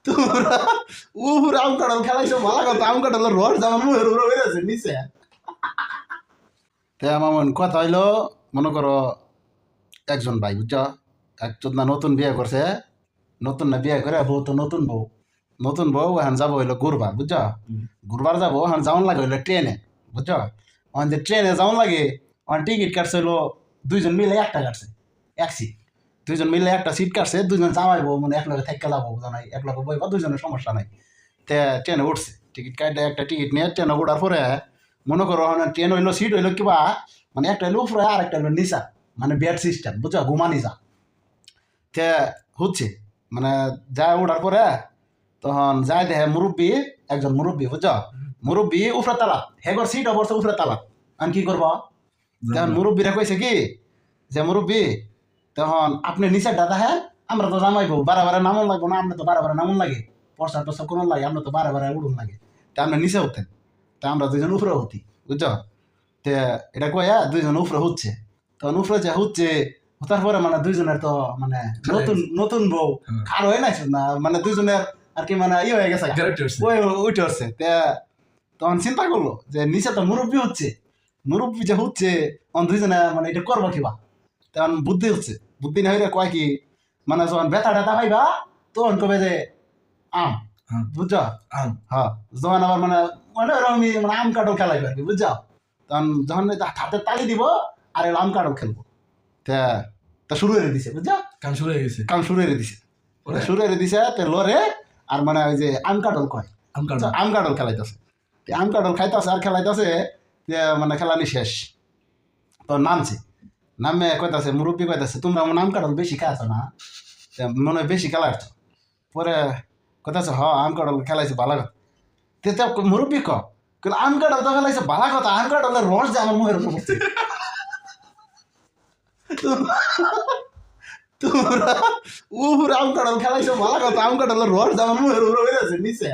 তোমরা উপরে আম কাঁঠাল খেলাইছো ভালো কথা, আম কাঁঠালের রস যেমন মুখের উপরে বেরোছে নিচে। তে আমার কথা হইলো, মনে করো একজন ভাই বুঝছ, একজন না নতুন বিয়ে করছে, নতুন না বিয়ে করে বউ তো নতুন বউ, নতুন বউ এখন যাবো হইলো ঘুরবার বুঝছ, ঘুরবার যাবো এখন যাওয়ান লাগে হইলো ট্রেনে বুঝছ। এখন যে ট্রেনে যাওয়ান লাগে, এখন টিকিট কাটছে হইলো দুইজন মিলে একটা কাটছে, এক সিট, দুইজন মিলে একটা সিট কাটছে, দুজন যাওয়াইবো মানে এক লগে থেকে যাবো জানাই, এক লগে বইবা, দুজনের সমস্যা নাই। তে ট্রেনে উঠছে, টিকিট কাটে একটা টিকিট নিয়ে ট্রেনে উঠার পরে মনে করো ট্রেন হইলো সিট হইলো কিবা মানে একটা হইলো উপরে আর একটা হইলো নিচা, মানে বেড সিস্টেম বুঝছো, ঘুমানি যা। তে হচ্ছে মানে যায় উঠার পরে তখন যায় দেখে মুরব্বী, একজন মুরব্বী বুঝছো, মুরব্বী উফরে তালাত, হেগর সিট অবস্থা উফরে তালাত। আমি কি করবো তখন মুরব্বীরা কইছে কি যে মুরব্বী তখন আপনি নিচের দাদা, হ্যাঁ আমরা তো জামাইবো বারে বারে নামন লাগবো না, আপনি তো বারে বারে নামন লাগে, প্রসাদ টসাদ কোনো লাগে, আমরা তো বারে বারে উড়ুন লাগে, তা আপনি নিচে উঠতেন, তা আমরা দুজন উপরে হতি বুঝছো। তে এটা কয়া দুইজন উপরে হচ্ছে, তখন উপরে যে হচ্ছে হতার পরে মানে দুইজনের তো মানে নতুন নতুন বউ খার হয়ে নাই না, মানে দুইজনের আর কি মানে ইয়ে হয়ে গেছে, ওই উঠে উঠছে। তে তখন চিন্তা করলো যে নিচে তো মুরব্বী হচ্ছে, মুরব্বী যে হচ্ছে দুইজনে মানে এটা করবো কিবা, তখন বুদ্ধি হচ্ছে, বুদ্ধি না হইলে কয় কি মানে যখন ব্যথা ট্যাথা পাইবা তখন কবে যে আম বুঝছ, আম হ্যাঁ, যখন আবার মানে মানে ওরকম মানে আম কাটল খেলাইবে আর কি বুঝছ। তখন যখন হাতে তালি দিব আর আম কাটল খেলবো, তা তা শুরু হয়ে দিছে বুঝছ, কাম শুরু হয়ে গেছে, কাম শুরু হয়ে দিছে, শুরু হয়ে দিছে। তে লরে আর মানে ওই যে আম কাটল কয়, আম কাটল খেলাইতেছে, আম কাটল খাইতেছে আর খেলাইতেছে, মানে খেলানি শেষ। তো নামছে, নামে কইতাছে মুরব্বী কইতাছে তোমরা আমার আম কাটল বেশি খাইছো না, মনে হয় বেশি খেলাইছো। পরে কইতাছে হ আম কাটল খেলাইছে ভালো কথা। তে মুরব্বী কিন্তু আম কাটল তো খেলাইছে ভালো কথা, আম কাটলের রস যে আমার মুখের উপর পড়ছে। তোমরা উপরে আম কাটল খেলাইছো ভালো কথা, আম কাটলের রস যে আমার মুখের উপর বেরোছে নিচে।